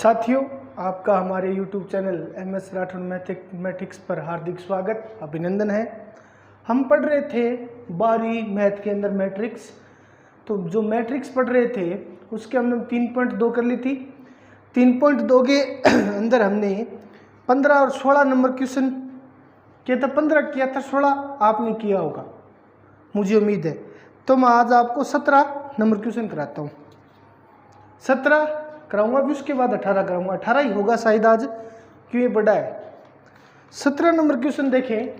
साथियों, आपका हमारे YouTube channel MS Rathore mathematics पर हार्दिक स्वागत, अभिनंदन है। हम पढ़ रहे थे 12वीं मैथ के अंदर मैट्रिक्स। तो जो मैट्रिक्स पढ़ रहे थे उसके हमने 3.2 कर ली थी। 3.2 के अंदर हमने 15 और 16 नंबर क्वेश्चन किया था। 15 किया था, 16 आपने किया होगा, मुझे उम्मीद है। तो मैं आज आपको 17 नंबर क्वेश्चन कराता हूँ। 17 कराऊंगा, फिर उसके बाद 18 कराऊंगा। 18 ही होगा शायद आज, क्यों ये बड़ा है। 17 नंबर क्वेश्चन देखें।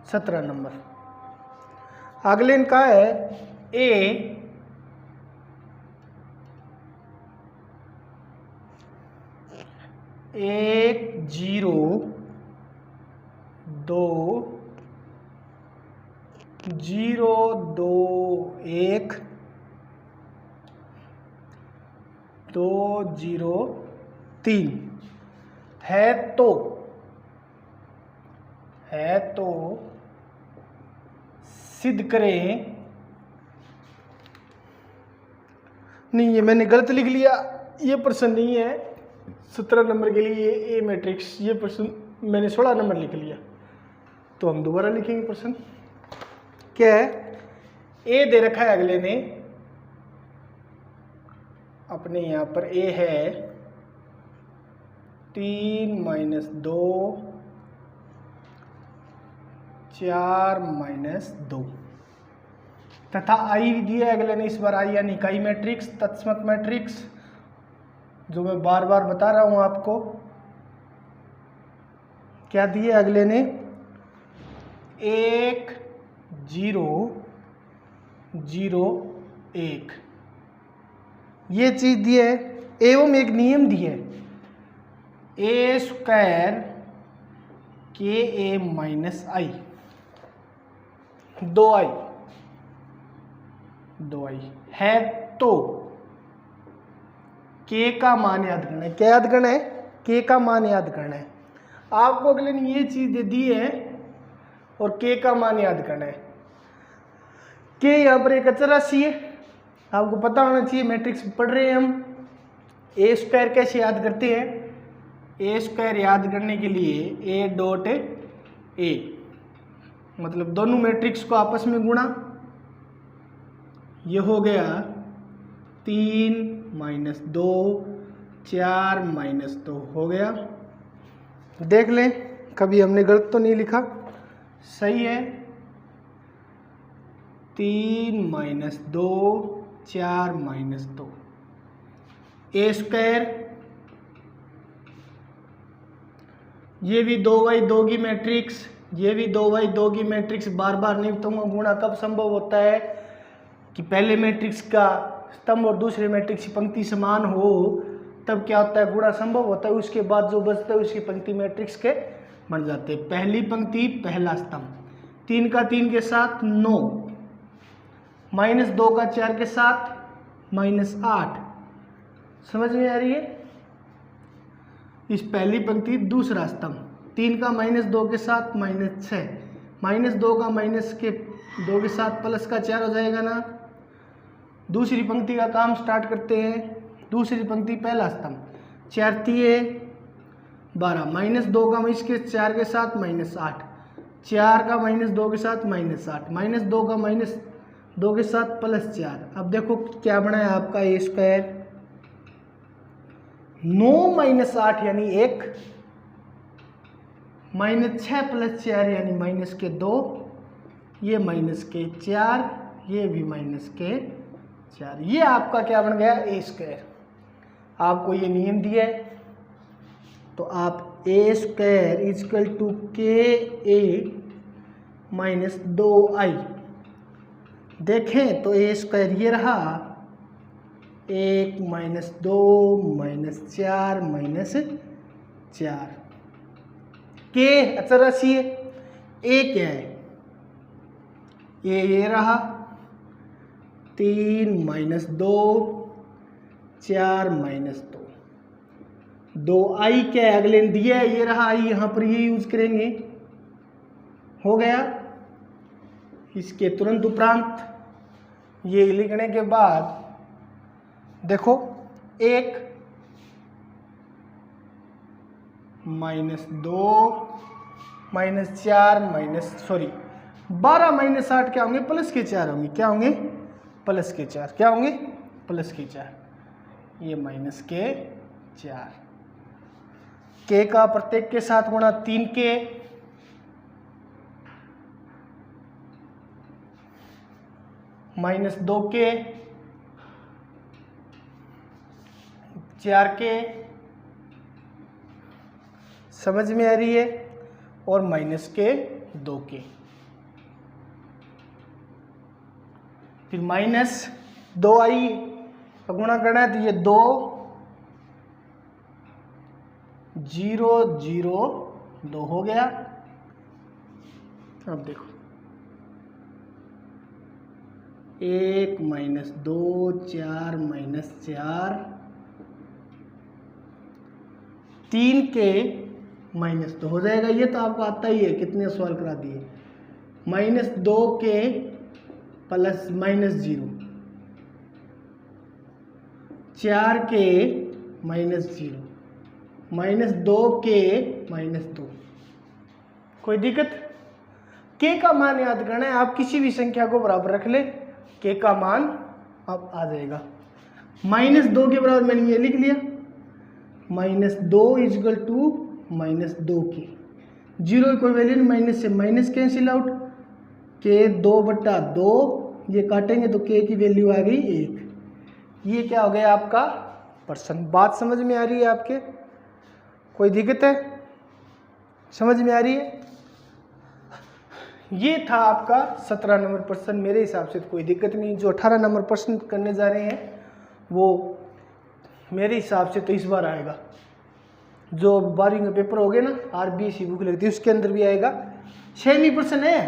17 नंबर अगले इनका है ए 1 0 2 0 2 1 2 0 3 है तो सिद्ध करें। नहीं, ये मैंने गलत लिख लिया, ये प्रश्न नहीं है 17 नंबर के लिए ए मैट्रिक्स। ये प्रश्न मैंने 16 नंबर लिख लिया, तो हम दोबारा लिखेंगे। प्रश्न क्या है? ए दे रखा है अगले ने, अपने यहाँ पर ए है 3 - 2 4 - 2 तथा आई दिया अगले ने। इस बार आई यानी इकाई मैट्रिक्स, तत्समक मैट्रिक्स, जो मैं बार बार बता रहा हूं आपको। क्या दिया अगले ने? 1 0 0 1 ये चीज दी है। एवं एक नियम दिया है, ए स्क्वायर के ए माइनस आई 2i है तो के का मान याद करना है। क्या याद करना है? के का मान याद करना है। आपको अगले ने ये चीज दे दी है और के का मान याद करना है। के यहाँ पर एक अचर राशि है, आपको पता होना चाहिए। मैट्रिक्स पढ़ रहे हैं हम। ए स्क्वायर कैसे याद करते हैं? ए स्क्वायर याद करने के लिए ए डॉट ए, मतलब दोनों मैट्रिक्स को आपस में गुणा। ये हो गया 3 - 2 4 - 2 हो गया। देख लें कभी हमने गलत तो नहीं लिखा, सही है। 3 - 2 4 - 2 ए स्क्वायर। ये भी 2x2 की मैट्रिक्स, ये भी 2x2 की मैट्रिक्स। बार बार नहीं बताऊंगा गुणा कब संभव होता है कि पहले मैट्रिक्स का स्तंभ और दूसरे मैट्रिक्स की पंक्ति समान हो, तब क्या होता है? गुणा संभव होता है। उसके बाद जो बचता है उसकी पंक्ति मैट्रिक्स के बन जाते हैं। पहली पंक्ति पहला स्तंभ 3 का 3 के साथ 9, -2 का 4 के साथ -8। समझ में आ रही है? इस पहली पंक्ति दूसरा स्तंभ 3 का -2 के साथ -6, -2 का -2 के साथ +4 हो जाएगा ना। दूसरी पंक्ति का काम स्टार्ट करते हैं। दूसरी पंक्ति पहला स्तंभ 4 3 12, -2 का इसके 4 के साथ -8, 4 का -2 के साथ -8, -2 का -2 के साथ +4। अब देखो क्या बना है आपका ए स्क्वायर। 9 - 8 यानी 1, -6 + 4 यानी -2, ये -4, ये भी -4। ये आपका क्या बन गया? ए स्क्वायर। आपको ये नियम दिया है, तो आप ए स्क्वायर इक्वल टू के ए माइनस 2i देखें तो ए स्क्वायर ये रहा 1 - 2 - 4 - 4। के अचर राशि है, ए क्या है? ये रहा 3 - 2 4 - 2। 2i क्या है? अगले ने दिया है, ये रहा आई, यहाँ पर ये यूज करेंगे। हो गया। इसके तुरंत उपरांत ये लिखने के बाद देखो 1 -2 -4 12 -8 क्या होंगे? प्लस के 4 होंगे। क्या होंगे? प्लस के 4। क्या होंगे? प्लस के 4। ये माइनस के 4। के का प्रत्येक के साथ गुणा 3 के, -2 के, 4 के, समझ में आ रही है, और माइनस के 2 के। फिर -2i का गुणा करना है तो ये 2 0 0 2 हो गया। अब देखो 1 -2 4 -4 3 के -2 हो जाएगा। ये तो आपको आता ही है, कितने सवाल करा दिए। -2 के प्लस -0, 4 के -0, -2 के -2। कोई दिक्कत? के का मान याद करना है, आप किसी भी संख्या को बराबर रख ले, के का मान अब आ जाएगा। -2 के बराबर मैंने ये लिख लिया, -2 = -2 के। 0 की कोई वैल्यू नहीं, माइनस से माइनस कैंसिल आउट, के 2/2 ये काटेंगे तो के की वैल्यू आ गई 1। ये क्या हो गया आपका पर्सन। बात समझ में आ रही है आपके? कोई दिक्कत है? समझ में आ रही है? ये था आपका 17 नंबर प्रश्न। मेरे हिसाब से तो कोई दिक्कत नहीं। जो 18 नंबर प्रश्न करने जा रहे हैं वो मेरे हिसाब से तो इस बार आएगा। जो 12वीं का पेपर हो गया ना, RBSE बुक लगती है, उसके अंदर भी आएगा। 6वीं प्रश्न है,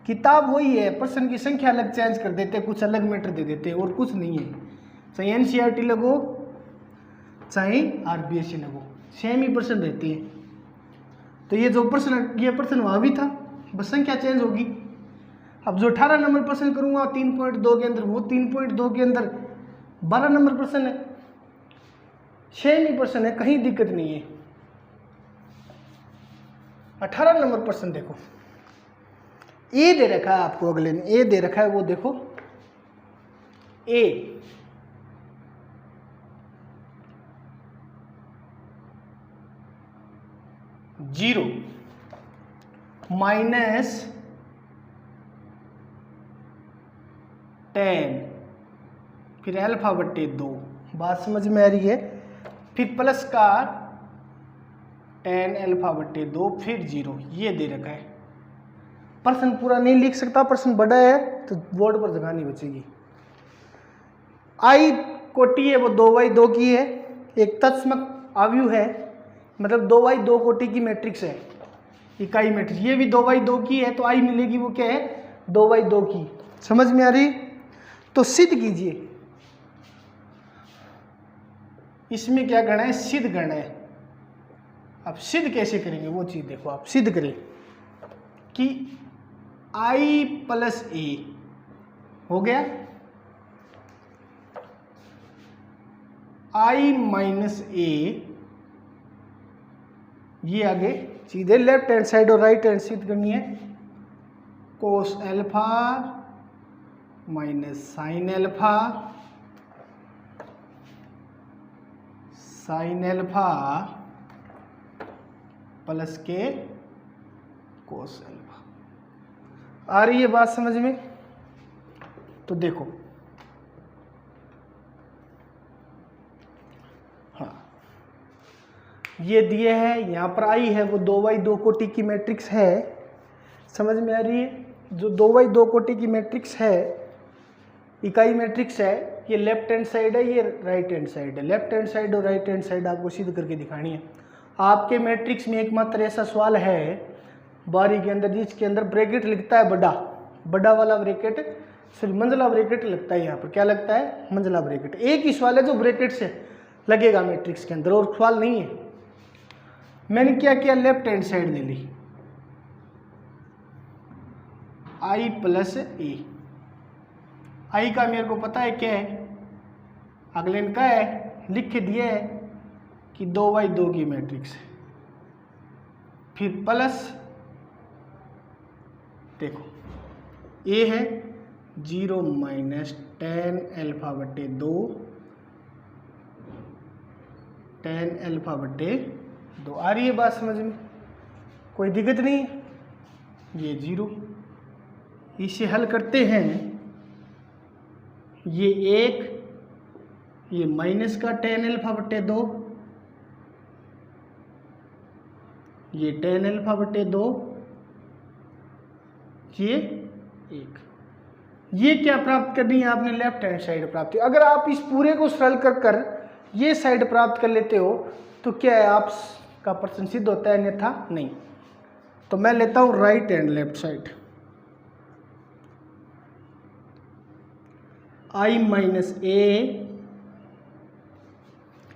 किताब वही है, प्रश्न की संख्या अलग चेंज कर देते हैं, कुछ अलग मैटर दे देते हैं, और कुछ नहीं है। चाहे NCERT लगो चाहे RBSE लगो, 6वीं प्रश्न रहती है। तो ये जो प्रश्न, ये प्रश्न वहाँ भी था, बस संख्या चेंज होगी। अब जो 18 नंबर प्रश्न करूँगा 3.2 के अंदर, वो 3.2 के अंदर 12 नंबर प्रश्न है, 6वीं प्रश्न है, कहीं दिक्कत नहीं है। 18 नंबर प्रश्न देखो, ए दे रखा है आपको, अगले में ए दे रखा है, वो देखो ए -0 -10 फिर α/2। बात समझ में आ रही है? फिर प्लस का 10 α/2 फिर 0, ये दे रखा है। प्रश्न पूरा नहीं लिख सकता, प्रश्न बड़ा है तो बोर्ड पर जगह नहीं बचेगी। आई कोटि है वो 2x2 की है, एक तत्समक आव्यूह है, मतलब 2x2 कोटि की मैट्रिक्स है, इकाई मैट्रिक्स। ये भी 2x2 की है, तो आई मिलेगी वो क्या है? 2x2 की। समझ में आ रही? तो सिद्ध कीजिए। इसमें क्या करना है? सिद्ध करना है। अब सिद्ध कैसे करेंगे वो चीज देखो। आप सिद्ध करें कि i + a हो गया, i - a, ये आगे सीधे लेफ्ट हैंड साइड और राइट हैंड सिद्ध करनी है। cos α - sin α sin α प्लस के cos α। आ रही है बात समझ में? तो देखो, हाँ ये दिए है, यहाँ पर आई है वो 2x2 कोटि की मैट्रिक्स है। समझ में आ रही है? जो 2x2 कोटि की मैट्रिक्स है, इकाई मैट्रिक्स है, ये लेफ्ट हैंड साइड है, ये राइट हैंड साइड है। लेफ्ट हैंड साइड और राइट हैंड साइड आपको सिद्ध करके दिखानी है। आपके मैट्रिक्स में एकमात्र ऐसा सवाल है 12वीं के अंदर जिसके अंदर ब्रैकेट लिखता है बड़ा वाला ब्रैकेट, सिर्फ मंझला ब्रैकेट लगता है। यहाँ पर क्या लगता है? मंझला ब्रैकेट। एक ही सवाल है जो ब्रैकेट से लगेगा मैट्रिक्स के अंदर, और सवाल नहीं है। मैंने क्या किया? लेफ्ट हैंड साइड ले ली, i + a। आई का मेरे को पता है क्या है? अगले ने क्या है लिख के दिया है कि 2x2 की मैट्रिक्स है, फिर प्लस देखो ए है 0 माइनस tan अल्फा बटे 2 tan अल्फा बटे 2। आ रही है बात समझ में? कोई दिक्कत नहीं। ये 0, इसे हल करते हैं, ये 1, ये माइनस का tan अल्फा बटे 2, ये tan अल्फा बटे 2, ये 1। ये क्या प्राप्त करनी है आपने? लेफ्ट हैंड साइड प्राप्त। अगर आप इस पूरे को सरल कर ये साइड प्राप्त कर लेते हो तो क्या है आपका प्रश्न सिद्ध होता है, अन्यथा नहीं। तो मैं लेता हूं right and left side. i minus A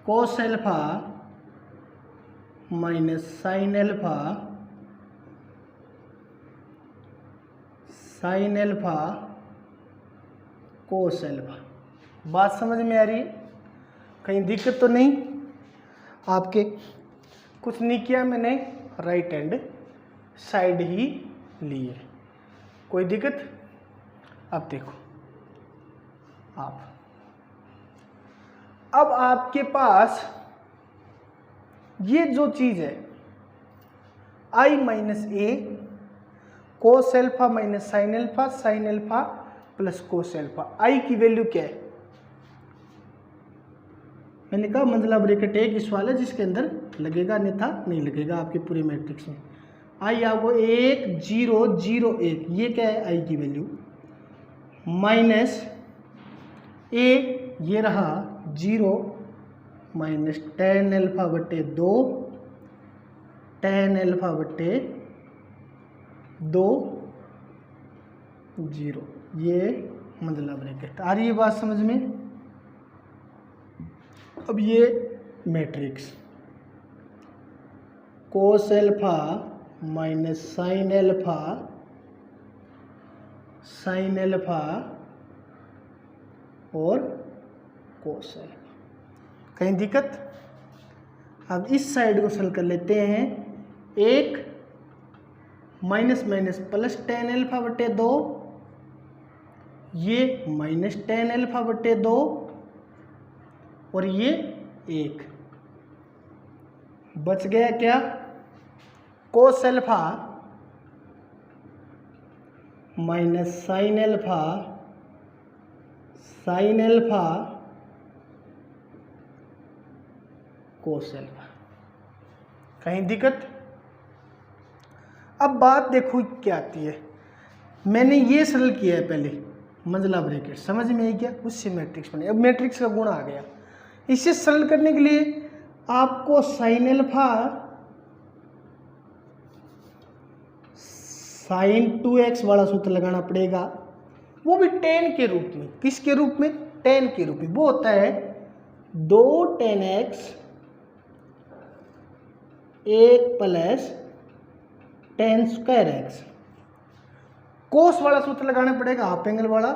cos alpha minus sine alpha cos alpha. बात समझ में आ रही है? कहीं दिक्कत तो नहीं आपके? कुछ नहीं किया मैंने, राइट हैंड साइड ही ली है, कोई दिक्कत? अब देखो अब आपके पास ये जो चीज है i minus A cos alpha minus sine alpha plus cos alpha, i की वैल्यू क्या है? मैंने कहा मंझला ब्रैकेट एक इस वाला जिसके अंदर लगेगा, अन्यथा नहीं लगेगा आपके पूरे मैट्रिक्स में। i आपको 1 0 0 1, ये क्या है i की वैल्यू, माइनस ए ये रहा 0 माइनस tan अल्फा बटे 2 tan अल्फा बटे 2 0, ये मंझला ब्रैकेट। आ रही है बात समझ में? अब ये मैट्रिक्स कोस एल्फा माइनस साइन एल्फा और कोस एल्फा, कहीं दिक्कत? अब इस साइड को सरल कर लेते हैं, 1 minus minus plus tan alpha बटे 2, ये माइनस tan अल्फा बटे 2 और ये 1 बच गया क्या? कोस एल्फा माइनस साइन एल्फा कोस एल्फा, कहीं दिक्कत? अब बात देखो क्या आती है, मैंने ये सरल किया है पहले मंझला ब्रैकेट, समझ में आई क्या? उससे मैट्रिक्स बने। अब मैट्रिक्स का गुण आ गया, इसे सरल करने के लिए आपको साइन एल्फा साइन 2x वाला सूत्र लगाना पड़ेगा, वो भी tan के रूप में। किसके रूप में? tan के रूप में। वो होता है 2 tan x 1 plus tan square x। कोस वाला सूत्र लगाना पड़ेगा, हाफ एंगल वाला,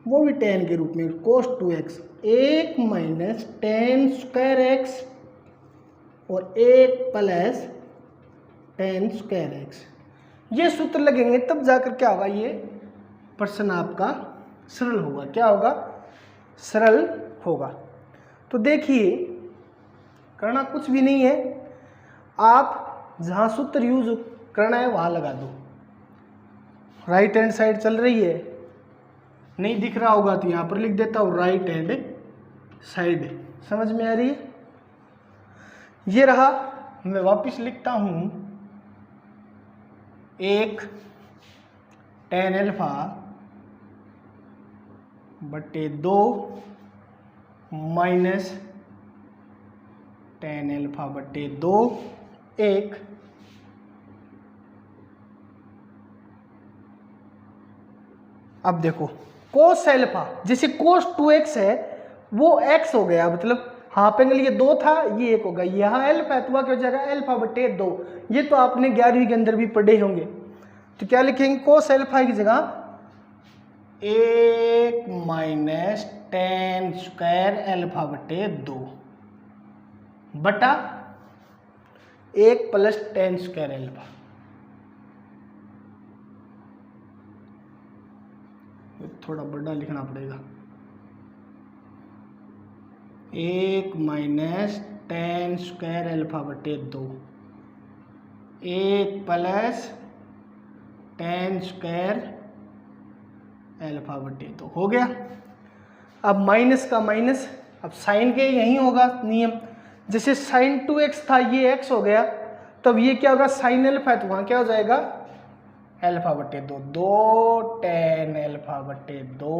वो भी tan के रूप में, cos 2x 1 minus tan square x और 1 प्लस tan स्क्वायर x। ये सूत्र लगेंगे तब जाकर क्या होगा, ये प्रश्न आपका सरल होगा। क्या होगा? सरल होगा। तो देखिए करना कुछ भी नहीं है, आप जहाँ सूत्र यूज करना है वहाँ लगा दो। राइट हैंड साइड चल रही है, नहीं दिख रहा होगा तो यहाँ पर लिख देता हूँ राइट हैंड साइड। समझ में आ रही है? ये रहा, मैं वापस लिखता हूँ 1 tan अल्फा बटे 2 माइनस tan अल्फा बटे 2 1 अब देखो कोस एल्फा, जैसे कोस 2x है वो x हो गया, मतलब हाफ एंगल ये 2 था, ये 1 होगा। यहाँ एल्फा है तो वह क्या हो जाएगा एल्फा बटे 2। ये तो आपने 11वीं के अंदर भी पढ़े होंगे। तो क्या लिखेंगे? कोस एल्फा की जगह 1 माइनस टेन स्क्वायर अल्फा बटे 2 बटा 1 प्लस टेन स्क्वायर अल्फा। थोड़ा बड़ा लिखना पड़ेगा। 1 माइनस टेन स्क्वायर अल्फा बटे 2, 1 प्लस टेन स्क्वायर अल्फा बटे 2 हो गया। अब माइनस का माइनस, अब साइन के यही होगा नियम, जैसे साइन 2x था ये x हो गया, तब ये क्या होगा साइन अल्फा है तो वहां क्या हो जाएगा अल्फा बटे 2, 2 टेन अल्फा बटे 2,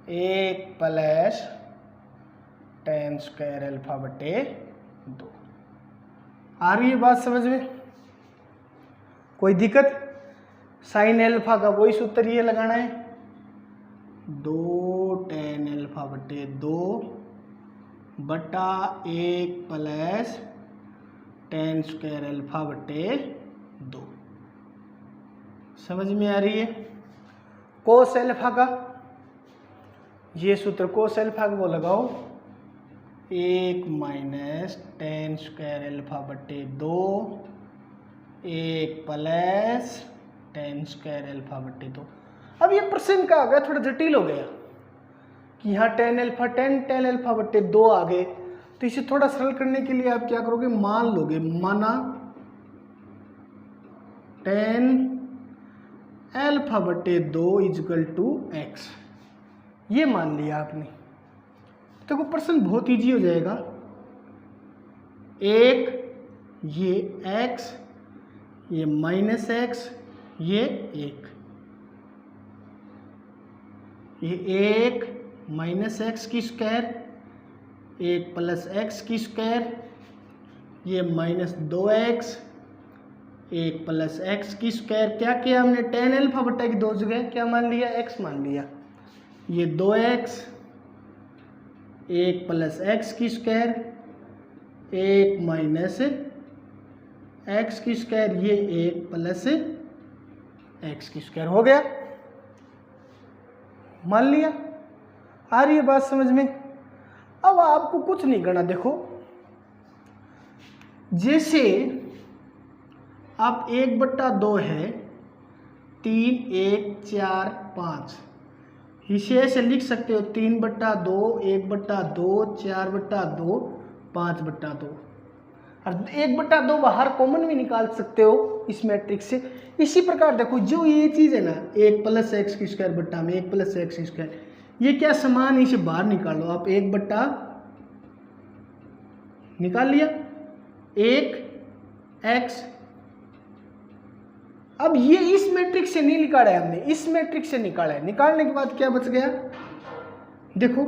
1 प्लस टेन स्क्वायर अल्फा बटे 2। आ रही है बात समझ में? कोई दिक्कत? साइन अल्फा का वही सूत्र ये लगाना है, 2 टेन अल्फा बटे 2 बटा 1 प्लस टेन स्क्वायर अल्फा बटे 2। समझ में आ रही है? कोस अल्फा का ये सूत्र, कोस अल्फा का वो लगाओ, 1 माइनस टेन स्क्वायर अल्फा बटे 2, 1 प्लस टेन स्क्वायर अल्फा बटे 2। अब ये प्रश्न का आ गया थोड़ा जटिल हो गया कि यहाँ टेन अल्फा टेन अल्फा बटे 2 आ गए, तो इसे थोड़ा सरल करने के लिए आप क्या करोगे, मान लोगे, माना टेन अल्फा बटे 2 इजकल टू एक्स, ये मान लिया आपने। देखो प्रश्न बहुत इजी हो जाएगा। एक ये x, ये माइनस एक्स, ये एक माइनस एक्स की स्क्वायर, 1 प्लस एक्स की स्क्वायर, ये माइनस 2x, 1 प्लस एक्स की स्क्वायर। क्या किया हमने, टेन अल्फा बटा की 2 जगह क्या मान लिया, x मान लिया। ये 2x, 1 प्लस एक्स की स्क्वायर, 1 माइनस एक्स की स्क्वायर, ये 1 प्लस एक्स की स्क्वायर हो गया, मान लिया। आ रही है बात समझ में? अब आपको कुछ नहीं करना। देखो जैसे आप 1/2 है, 3 1 4 5, इसे ऐसे लिख सकते हो 3/2, 1/2, 4/2, 5/2, और 1/2 बाहर कॉमन भी निकाल सकते हो इस मैट्रिक्स से। इसी प्रकार देखो जो ये चीज़ है ना, 1 प्लस एक्स की स्क्वायर बट्टा में 1 प्लस एक्स की स्क्वायर, ये क्या समान है, इसे बाहर निकालो आप। 1/, निकाल लिया, 1x। अब ये इस मैट्रिक्स से नहीं निकाला है हमने, इस मैट्रिक्स से निकाला है। निकालने के बाद क्या बच गया, देखो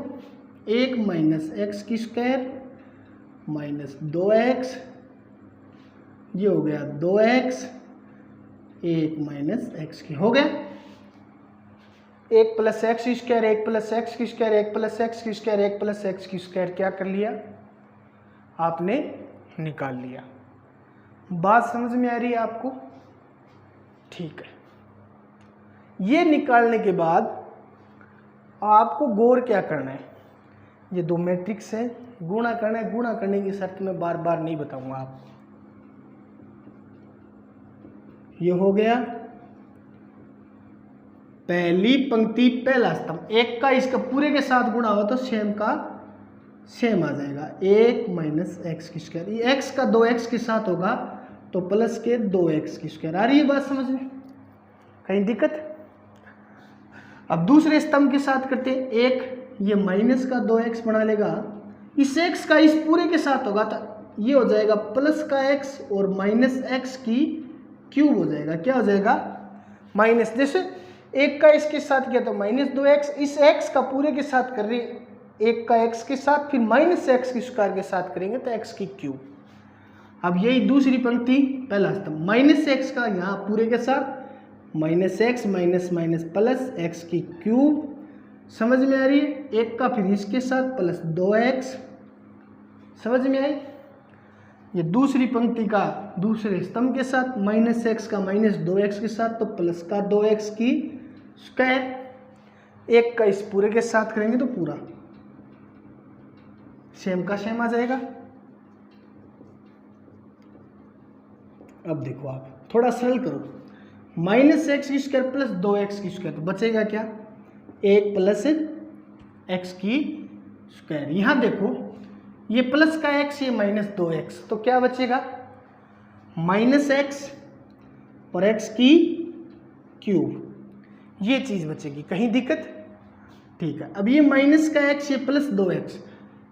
1 माइनस एक्स की स्क्वायर माइनस 2x, ये हो गया 2x, 1 माइनस एक्स की हो गया। 1 प्लस एक्स की स्क्वायर, 1 प्लस एक्स की स्क्वायर, 1 प्लस एक्स की स्क्वायर, 1 प्लस एक्स की स्क्वायर क्या कर लिया आपने, निकाल लिया। बात समझ में आ रही है आपको? ठीक है। ये निकालने के बाद आपको गौर क्या करना है, ये दो मैट्रिक्स है, गुणा करना है। गुणा करने की शर्त मैं बार बार नहीं बताऊंगा आपको। ये हो गया पहली पंक्ति पहला स्तंभ, 1 का इसका पूरे के साथ गुणा हो तो सेम का सेम आ जाएगा। 1 माइनस एक्स की स्क्वायर, ये x का 2x के साथ होगा तो प्लस के 2x की स्क्वायर। आ रही है बात समझ में? कहीं दिक्कत? अब दूसरे स्तंभ के साथ करते हैं। 1 ये माइनस का 2x बना लेगा, इस x का इस पूरे के साथ होगा तो ये हो जाएगा प्लस का x और माइनस x की क्यूब हो जाएगा। क्या हो जाएगा, माइनस, जैसे 1 का इसके साथ किया तो माइनस 2x, इस x का पूरे के साथ कर रही 1 का x के साथ, फिर माइनस एक्स की स्क्वायर के साथ करेंगे तो x की क्यूब। अब यही दूसरी पंक्ति पहला स्तंभ, माइनस एक्स का यहाँ पूरे के साथ minus x minus minus plus x की क्यूब। समझ में आ रही है? 1 का फिर इसके साथ प्लस 2x। समझ में आई? ये दूसरी पंक्ति का दूसरे स्तंभ के साथ माइनस एक्स का माइनस 2x के साथ तो प्लस का 2x की स्क्वायर। एक का इस पूरे के साथ करेंगे तो पूरा सेम का सेम आ जाएगा। अब देखो आप थोड़ा सरल करो, माइनस एक्स की स्क्वायर प्लस 2x की स्क्वायर, तो बचेगा क्या, 1 प्लस एक्स की स्क्वायर। यहां देखो ये प्लस का x, ये माइनस 2x, तो क्या बचेगा, माइनस एक्स और x की क्यूब, ये चीज बचेगी। कहीं दिक्कत, ठीक है। अब ये माइनस का x, ये प्लस 2x,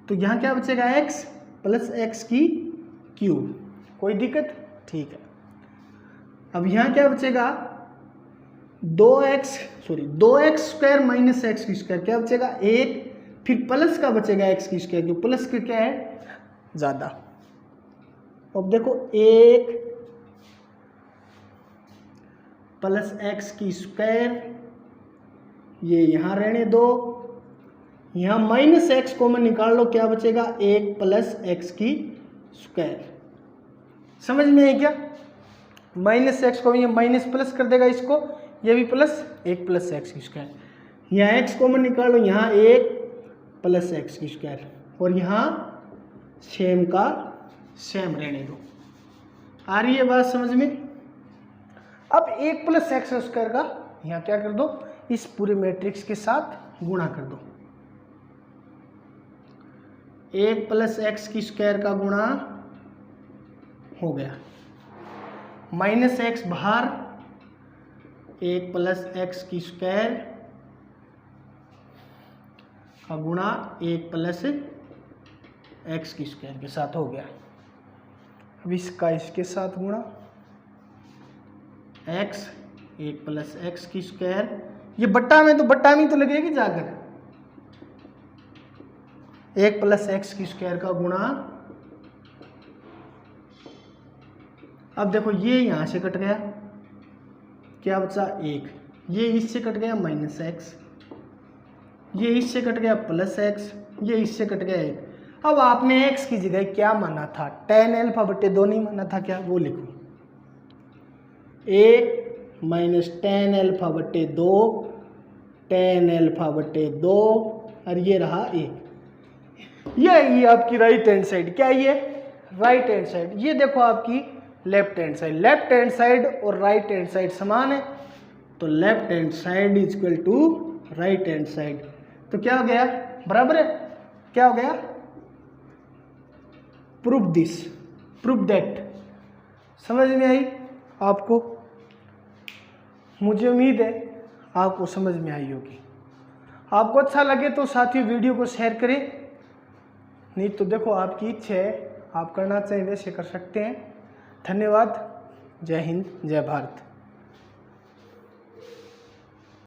तो यहाँ क्या बचेगा, x प्लस एक्स की क्यूब, कोई दिक्कत, ठीक है। अब यहाँ क्या बचेगा, 2x स्क्वायर माइनस एक्स की स्क्वायर, क्या बचेगा 1, फिर प्लस का बचेगा x की स्क्वायर, क्योंकि प्लस का क्या है ज़्यादा। अब देखो 1 प्लस एक्स की स्क्वायर, ये यहाँ रहने दो, यहाँ माइनस एक्स कॉमन निकाल लो, क्या बचेगा 1 प्लस एक्स की स्क्वायर। समझ में आई क्या, माइनस एक्स को ये माइनस प्लस कर देगा इसको, ये भी प्लस, 1 प्लस एक्स की स्क्वायर, यहाँ एक्स कॉमन निकाल लो, यहाँ 1 प्लस एक्स की स्क्वायर, और यहाँ सेम का सेम रहने दो। आ रही है बात समझ में। अब 1 प्लस एक्स स्क्वायर का यहाँ क्या कर दो, इस पूरे मैट्रिक्स के साथ गुणा कर दो। 1 प्लस एक्स की स्क्वायर का गुणा हो गया, माइनस एक्स बाहर, 1 प्लस एक्स की स्क्वायर का गुणा 1 प्लस एक्स की स्क्वायर के साथ हो गया। अब इसका इसके साथ गुणा, x 1 प्लस एक्स की स्क्वायर, ये बट्टा में तो बट्टा में तो लगेगी जाकर, 1 प्लस एक्स की स्क्वायर का गुणा, अब देखो ये यहां से कट गया, क्या बचा 1, ये इससे कट गया माइनस एक्स, ये इससे कट गया प्लस एक्स, ये इससे कट गया 1। अब आपने x की जगह क्या माना था, tan अल्फा बटे 2 नहीं माना था क्या, वो लिखो, 1 माइनस tan अल्फा बटे 2, tan अल्फा बटे 2, और ये रहा 1। ये आपकी राइट हैंड साइड, क्या ये राइट हैंड साइड, ये देखो आपकी left hand side. Left hand side और राइट हैंड साइड समान है, तो left hand side is equal to right hand side, तो क्या हो गया, बराबर है, क्या हो गया, प्रूव दिस, प्रूव दैट। समझ में आई आपको, मुझे उम्मीद है आपको समझ में आई होगी। आपको अच्छा लगे तो साथियों वीडियो को शेयर करें, नहीं तो देखो आपकी इच्छा है, आप करना चाहें वैसे कर सकते हैं। धन्यवाद, जय हिंद, जय भारत।